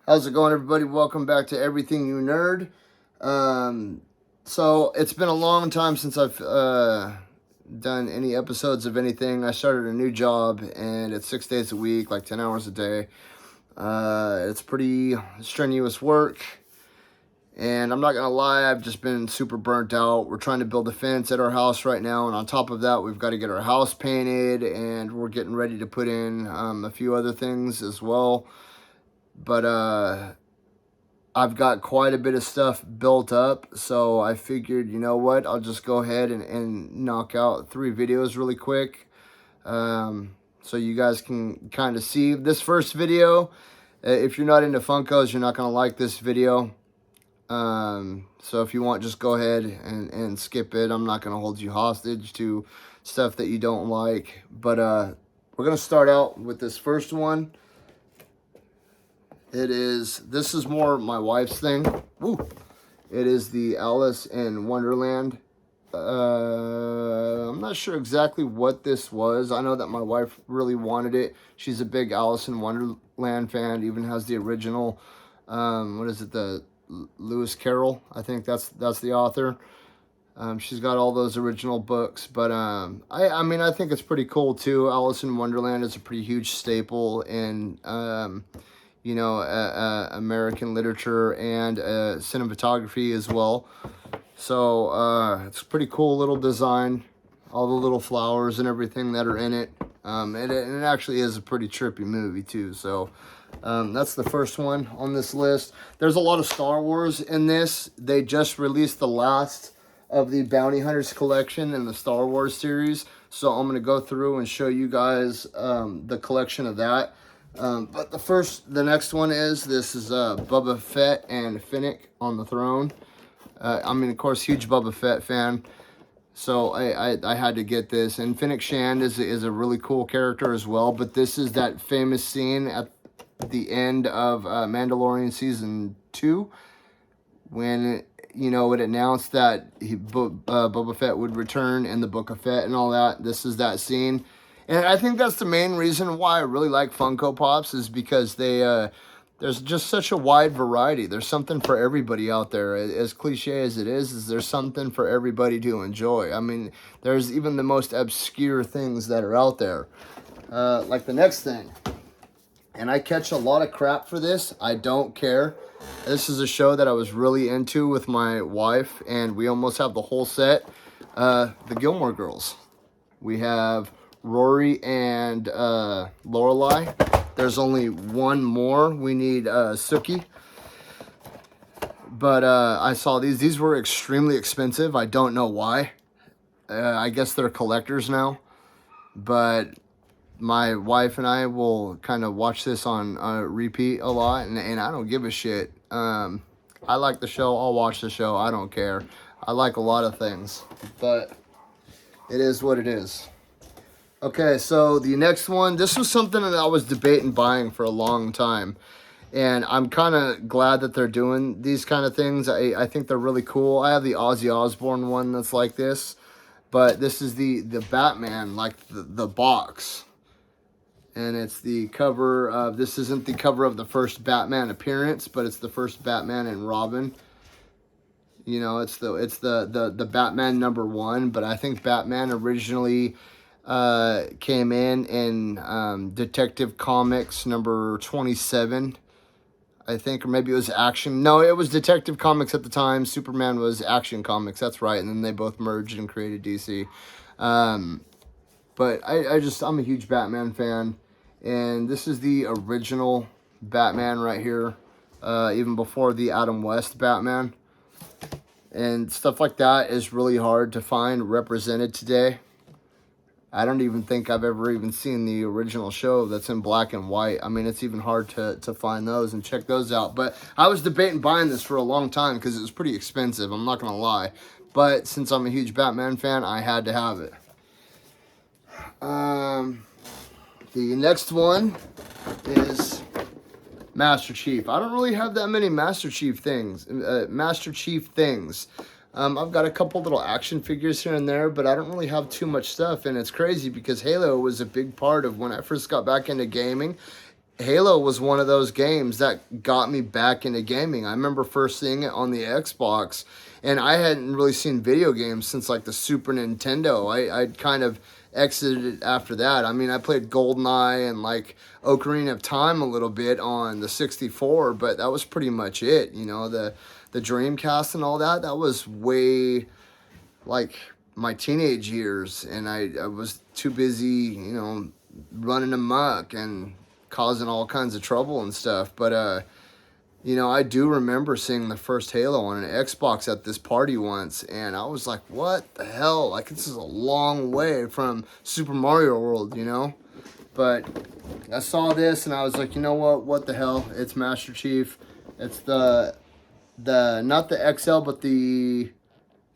How's it going, everybody? Welcome back to Everything You Nerd. So it's been a long time since I've done any episodes of anything. I started a new job, and it's 6 days a week, like 10 hours a day. It's pretty strenuous work, and I'm not gonna lie, I've just been super burnt out. We're trying to build a fence at our house right now, and on top of that, we've got to get our house painted, and we're getting ready to put in a few other things as well. But I've got quite a bit of stuff built up, so I figured, you know what, I'll just go ahead and knock out 3 videos really quick, so you guys can kind of see. This first video, if you're not into Funkos, you're not going to like this video, so if you want, just go ahead and skip it. I'm not going to hold you hostage to stuff that you don't like, but we're going to start out with this first one. This is more my wife's thing. Woo. It is the Alice in Wonderland. I'm not sure exactly what this was. I know that my wife really wanted it. She's a big Alice in Wonderland fan. Even has the original, what is it, the Lewis Carroll? I think that's the author. She's got all those original books, but I mean, I think it's pretty cool too. Alice in Wonderland is a pretty huge staple in American literature and cinematography as well. So it's a pretty cool little design. All the little flowers and everything that are in it. And it actually is a pretty trippy movie too. So that's the first one on this list. There's a lot of Star Wars in this. They just released the last of the Bounty Hunters collection in the Star Wars series. So I'm going to go through and show you guys the collection of that. But the next one is Boba Fett and Finnick on the throne. I mean, of course, huge Boba Fett fan, so I had to get this. And Finnick Shand is a really cool character as well. But this is that famous scene at the end of Mandalorian season 2 when it announced that Boba Fett would return in the Book of Fett and all that. This is that scene. And I think that's the main reason why I really like Funko Pops, is because there's just such a wide variety. There's something for everybody out there. As cliche as it is there's something for everybody to enjoy. I mean, there's even the most obscure things that are out there. Like the next thing. And I catch a lot of crap for this. I don't care. This is a show that I was really into with my wife, and we almost have the whole set. The Gilmore Girls. We have Rory and Lorelai. There's only one more. We need Suki. But I saw these. These were extremely expensive. I don't know why. I guess they're collectors now. But my wife and I will kind of watch this on repeat a lot. And I don't give a shit. I like the show. I'll watch the show. I don't care. I like a lot of things. But it is what it is. Okay, so the next one, this was something that I was debating buying for a long time. And I'm kind of glad that they're doing these kind of things. I think they're really cool. I have the Ozzy Osbourne one that's like this. But this is the Batman, like the box. And it's the cover of, this isn't the cover of the first Batman appearance, but it's the first Batman and Robin. It's the Batman #1. But I think Batman originally came in Detective Comics number 27, I think, or maybe it was Action. No, it was Detective Comics at the time. Superman was Action Comics, that's right, and then they both merged and created DC. But I'm a huge Batman fan, and this is the original Batman right here, even before the Adam West Batman. And stuff like that is really hard to find represented today. I don't even think I've ever even seen the original show that's in black and white. I mean, it's even hard to find those and check those out. But I was debating buying this for a long time because it was pretty expensive. I'm not going to lie. But since I'm a huge Batman fan, I had to have it. The next one is Master Chief. I don't really have that many Master Chief things. I've got a couple little action figures here and there, but I don't really have too much stuff. And it's crazy because Halo was a big part of when I first got back into gaming. Halo was one of those games that got me back into gaming. I remember first seeing it on the Xbox, and I hadn't really seen video games since like the Super Nintendo. I'd kind of exited it after that. I mean, I played GoldenEye and like Ocarina of Time a little bit on the 64, but that was pretty much it. You know, the Dreamcast and all that, that was way like my teenage years, and I was too busy, you know, running amok and causing all kinds of trouble and stuff. But you know, I do remember seeing the first Halo on an Xbox at this party once, and I was like, what the hell? Like, this is a long way from Super Mario World, you know? But I saw this and I was like, you know what the hell? It's Master Chief. It's the not the XL, but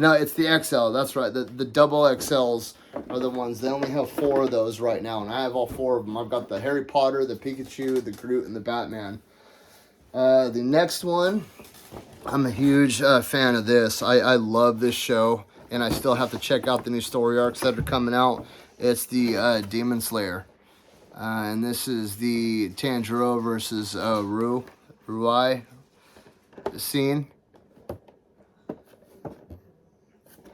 no, it's the XL. That's right. The double XLs are the ones. They only have 4 of those right now, and I have all 4 of them. I've got the Harry Potter, the Pikachu, the Groot, and the Batman. The next one, I'm a huge fan of this. I love this show, and I still have to check out the new story arcs that are coming out. It's the Demon Slayer. And this is the Tanjiro versus Ruai scene.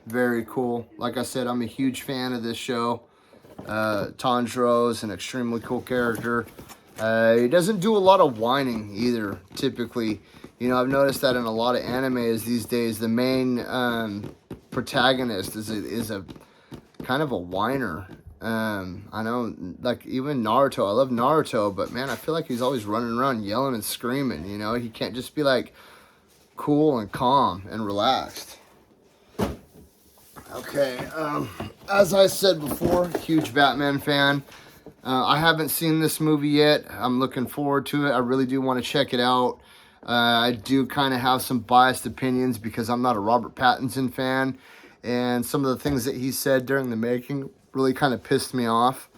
Very cool. Like I said, I'm a huge fan of this show. Tanjiro is an extremely cool character. He doesn't do a lot of whining either, typically. You know, I've noticed that in a lot of animes these days, the main protagonist is a kind of a whiner. I know, like, even Naruto. I love Naruto, but, man, I feel like he's always running around yelling and screaming, you know? He can't just be, like, cool and calm and relaxed. Okay, as I said before, huge Batman fan. I haven't seen this movie yet. I'm looking forward to it. I really do want to check it out. I do kind of have some biased opinions because I'm not a Robert Pattinson fan, and some of the things that he said during the making really kind of pissed me off.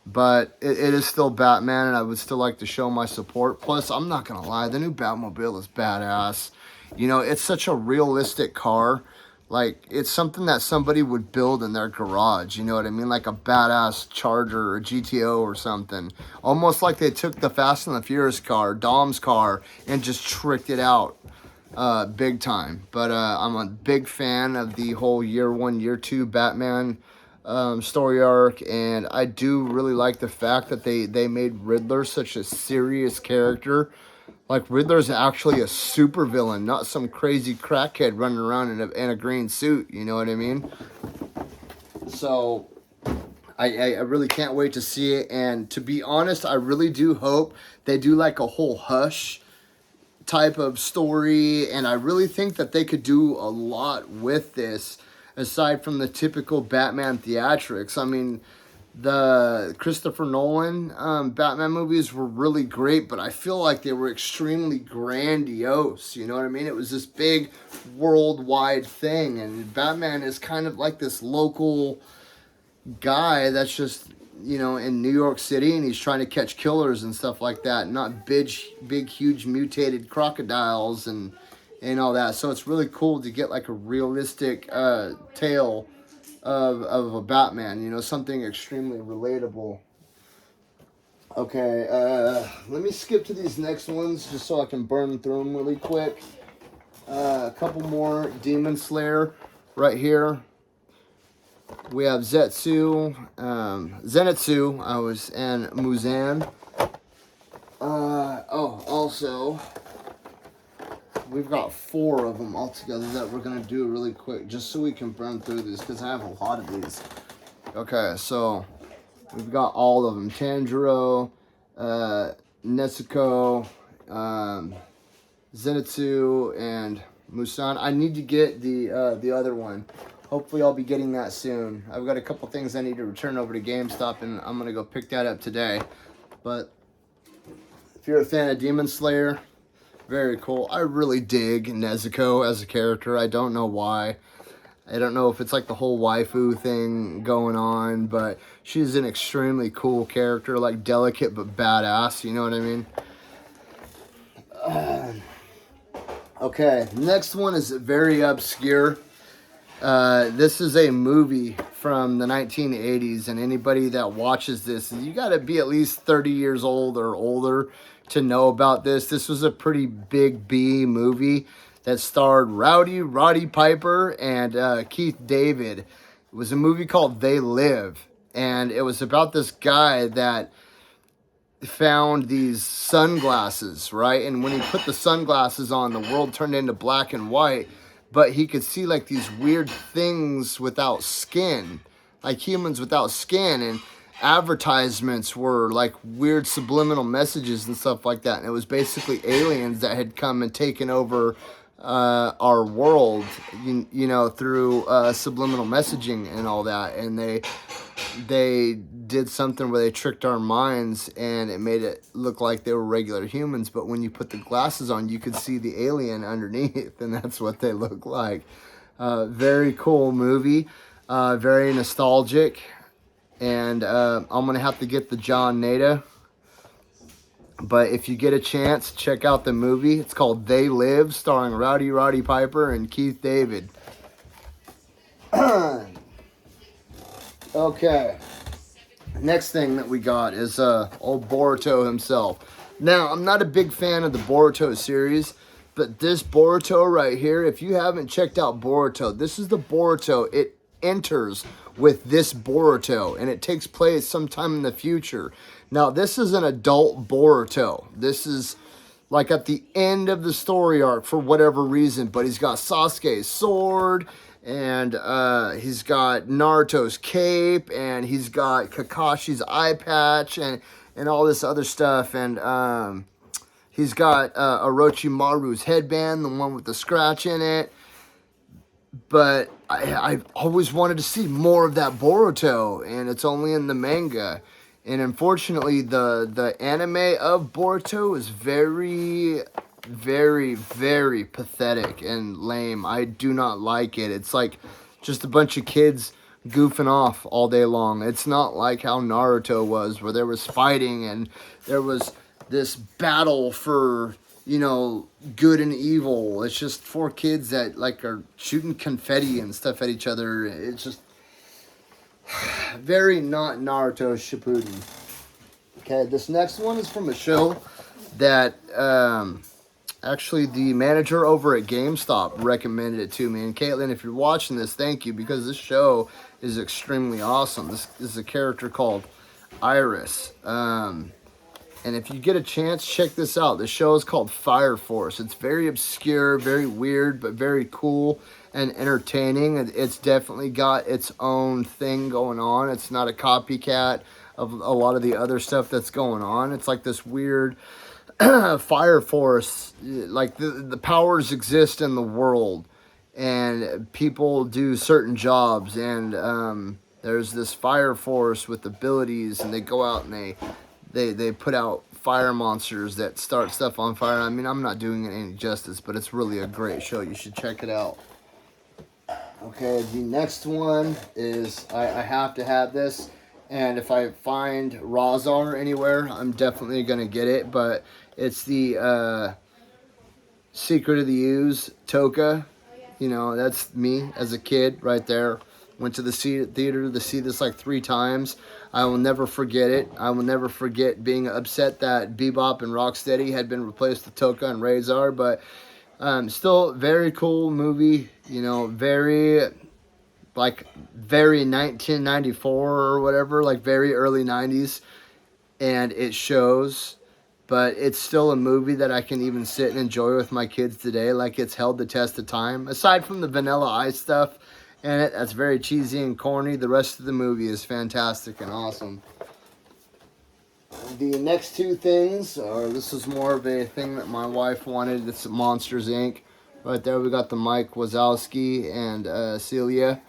But it is still Batman, and I would still like to show my support. Plus, I'm not going to lie, the new Batmobile is badass. You know, it's such a realistic car. Like, it's something that somebody would build in their garage, you know what I mean? Like a badass Charger or GTO or something. Almost like they took the Fast and the Furious car, Dom's car, and just tricked it out big time. But I'm a big fan of the whole Year 1, Year 2 Batman story arc, and I do really like the fact that they made Riddler such a serious character. Like, Riddler's actually a supervillain, not some crazy crackhead running around in a green suit, you know what I mean? So, I really can't wait to see it, and to be honest, I really do hope they do like a whole Hush type of story, and I really think that they could do a lot with this, aside from the typical Batman theatrics. I mean, the Christopher Nolan Batman movies were really great, but I feel like they were extremely grandiose, you know what I mean? It was this big worldwide thing, and Batman is kind of like this local guy that's just, you know, in New York City, and he's trying to catch killers and stuff like that, not big huge mutated crocodiles and all that. So it's really cool to get like a realistic tale of a Batman, you know, something extremely relatable. Okay, let me skip to these next ones just so I can burn through them really quick. A couple more. Demon Slayer right here. We have Zenitsu, and Muzan. Also, we've got 4 of them altogether that we're going to do really quick, just so we can burn through these, because I have a lot of these. Okay, so we've got all of them. Tanjiro, Nezuko, Zenitsu, and Musan. I need to get the other one. Hopefully I'll be getting that soon. I've got a couple things I need to return over to GameStop, and I'm going to go pick that up today. But if you're a fan of Demon Slayer, very cool. I really dig Nezuko as a character. I don't know why. I don't know if it's like the whole waifu thing going on, but she's an extremely cool character, like delicate but badass, you know what I mean? Okay, next one is very obscure. This is a movie from the 1980s, and anybody that watches this, you got to be at least 30 years old or older to know about this. This was a pretty big B movie that starred Roddy Piper and Keith David. It was a movie called They Live, and it was about this guy that found these sunglasses, right? And when he put the sunglasses on, the world turned into black and white, but he could see like these weird things without skin, like humans without skin, and advertisements were like weird subliminal messages and stuff like that. And it was basically aliens that had come and taken over our world, you know, through subliminal messaging and all that. And they did something where they tricked our minds, and it made it look like they were regular humans, but when you put the glasses on, you could see the alien underneath, and that's what they look like. Very cool movie, very nostalgic, and I'm gonna have to get the John Nada, but if you get a chance, check out the movie. It's called They Live, starring Roddy Piper and Keith David. Okay, next thing that we got is old Boruto himself. Now, I'm not a big fan of the Boruto series, but this Boruto right here, if you haven't checked out Boruto, this is the Boruto. It enters with this Boruto, and it takes place sometime in the future. Now, this is an adult Boruto. This is like at the end of the story arc for whatever reason, but he's got Sasuke's sword, and he's got Naruto's cape, and he's got Kakashi's eye patch, and all this other stuff, and he's got Orochimaru's headband, the one with the scratch in it. But I've always wanted to see more of that Boruto, and it's only in the manga. And unfortunately, the anime of Boruto is very, very, very pathetic and lame. I do not like it. It's like just a bunch of kids goofing off all day long. It's not like how Naruto was, where there was fighting and there was this battle for, you know, good and evil. It's just four kids that like are shooting confetti and stuff at each other. It's just very not Naruto Shippuden. Okay, this next one is from a show that actually the manager over at GameStop recommended it to me. And Caitlin, if you're watching this, thank you, because this show is extremely awesome. This is a character called Iris. And if you get a chance, check this out. The show is called Fire Force. It's very obscure, very weird, but very cool and entertaining. It's definitely got its own thing going on. It's not a copycat of a lot of the other stuff that's going on. It's like this weird Fire Force. Like the powers exist in the world, and people do certain jobs, and there's this Fire Force with abilities, and they go out and they put out fire monsters that start stuff on fire. I mean, I'm not doing it any justice, but it's really a great show. You should check it out. Okay, the next one is, I have to have this, and if I find Razar anywhere, I'm definitely going to get it, but it's the Secret of the Ooze Toka. You know, that's me as a kid right there. Went to the theater to see this like 3 times. I will never forget it. I will never forget being upset that Bebop and Rocksteady had been replaced with Toka and Razor, but still very cool movie. You know, very 1994 or whatever, like very early 90s, and it shows. But it's still a movie that I can even sit and enjoy with my kids today. Like, it's held the test of time. Aside from the Vanilla Ice stuff in it, that's very cheesy and corny. The rest of the movie is fantastic and awesome. The next 2 things, this is more of a thing that my wife wanted. It's Monsters, Inc. Right there we got the Mike Wazowski and Celia.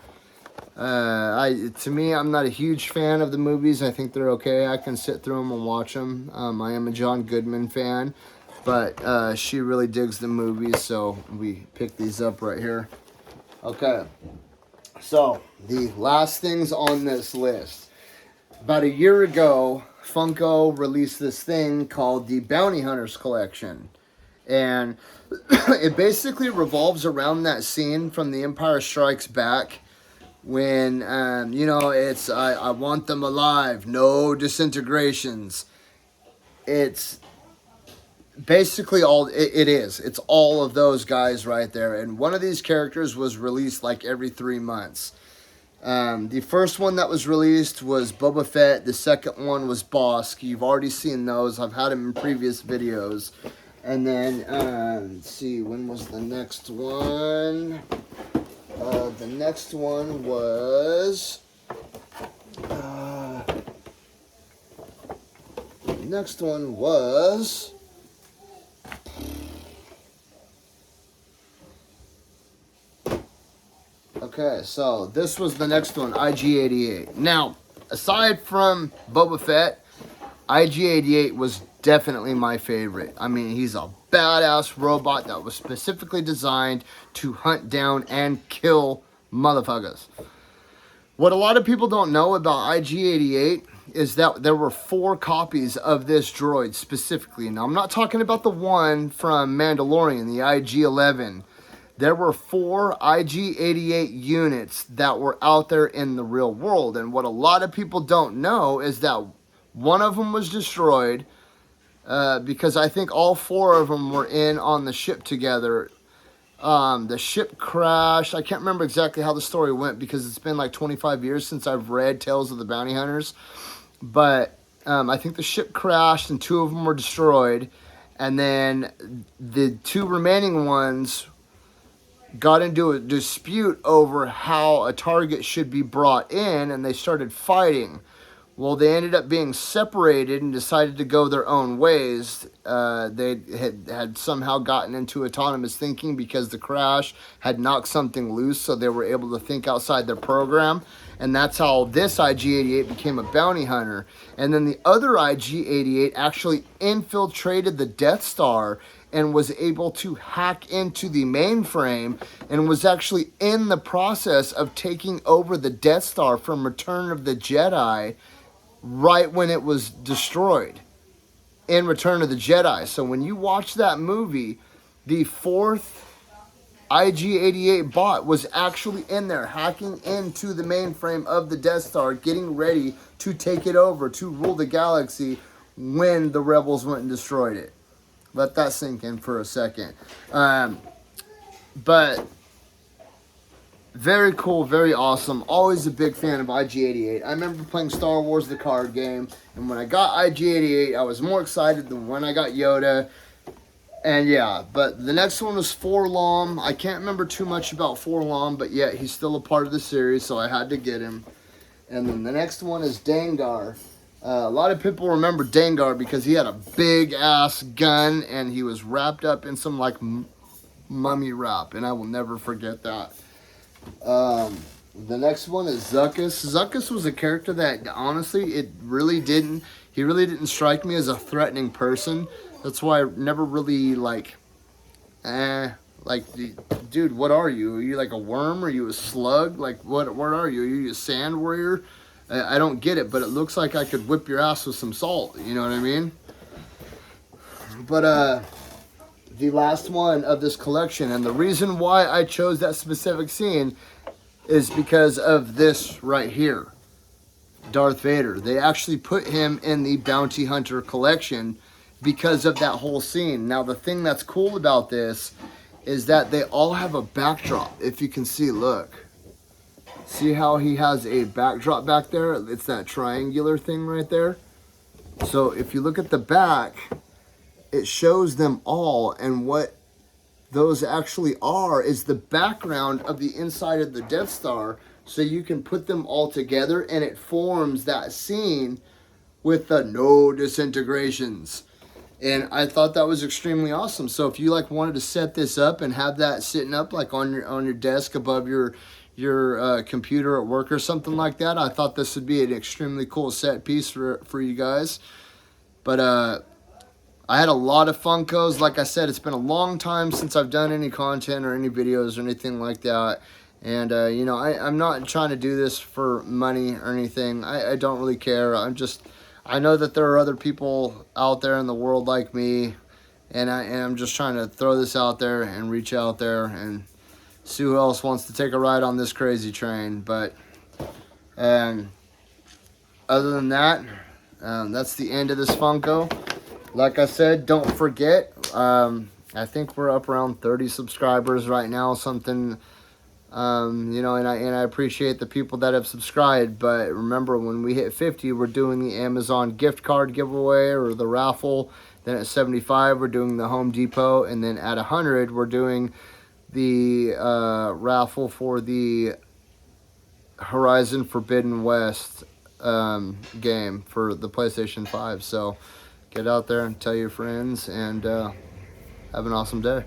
To me, I'm not a huge fan of the movies. I think they're okay. I can sit through them and watch them. I am a John Goodman fan, but she really digs the movies, so we picked these up right here. Okay, so the last things on this list. About a year ago, Funko released this thing called the Bounty Hunters Collection, and it basically revolves around that scene from The Empire Strikes Back when, you know, it's, I want them alive, no disintegrations. It's basically all it is. It's all of those guys right there. And one of these characters was released like every 3 months. The first one that was released was Boba Fett. The second one was Bosk. You've already seen those. I've had them in previous videos. And then, let's see, when was the next one? The next one was... Okay, so this was the next one, IG-88. Now, aside from Boba Fett, IG-88 was definitely my favorite. I mean, he's a badass robot that was specifically designed to hunt down and kill motherfuckers. What a lot of people don't know about IG-88 is that there were 4 copies of this droid specifically. Now, I'm not talking about the one from Mandalorian, the IG-11. There were 4 IG-88 units that were out there in the real world. And what a lot of people don't know is that one of them was destroyed because I think all 4 of them were in on the ship together. The ship crashed. I can't remember exactly how the story went because it's been like 25 years since I've read Tales of the Bounty Hunters. But I think the ship crashed and 2 of them were destroyed. And then the 2 remaining ones got into a dispute over how a target should be brought in, and they started fighting. Well, they ended up being separated and decided to go their own ways. They had somehow gotten into autonomous thinking because the crash had knocked something loose, so they were able to think outside their program. And that's how this IG-88 became a bounty hunter. And then the other IG-88 actually infiltrated the Death Star and was able to hack into the mainframe and was actually in the process of taking over the Death Star from Return of the Jedi right when it was destroyed in Return of the Jedi. So when you watch that movie, the 4th IG-88 bot was actually in there hacking into the mainframe of the Death Star, getting ready to take it over, to rule the galaxy when the rebels went and destroyed it. Let that sink in for a second. But very cool, very awesome. Always a big fan of IG-88. I remember playing Star Wars the card game, and when I got IG-88, I was more excited than when I got Yoda. And yeah, but the next one was Forlom. I can't remember too much about Forlom, but yeah, he's still a part of the series, so I had to get him. And then the next one is Dengar. A lot of people remember Dengar because he had a big ass gun and he was wrapped up in some like mummy wrap, and I will never forget that. The next one is Zuckus. Zuckus was a character that honestly, he really didn't strike me as a threatening person. That's why I never really dude, what are you? Are you like a worm? Are you a slug? Like what are you? Are you a sand warrior? I don't get it, but it looks like I could whip your ass with some salt. You know what I mean? But the last one of this collection, and the reason why I chose that specific scene is because of this right here. Darth Vader. They actually put him in the Bounty Hunter collection because of that whole scene. Now, the thing that's cool about this is that they all have a backdrop. If you can see, look. See how he has a backdrop back there? It's that triangular thing right there. So if you look at the back, it shows them all, and what those actually are is the background of the inside of the Death Star, so you can put them all together and it forms that scene with the no disintegrations. And I thought that was extremely awesome. So if you like wanted to set this up and have that sitting up like on your desk above your computer at work or something like that, I thought this would be an extremely cool set piece for you guys. But I had a lot of Funkos. Like I said, it's been a long time since I've done any content or any videos or anything like that. And you know, I'm not trying to do this for money or anything. I don't really care. I know that there are other people out there in the world like me, and I'm just trying to throw this out there and reach out there and see who else wants to take a ride on this crazy train. But other than that, that's the end of this Funko. Like I said, don't forget, I think we're up around 30 subscribers right now, something, you know, and I appreciate the people that have subscribed. But remember, when we hit 50, we're doing the Amazon gift card giveaway or the raffle. Then at 75, we're doing the Home Depot. And then at 100, we're doing the raffle for the Horizon Forbidden West game for the PlayStation 5. So get out there and tell your friends, and have an awesome day.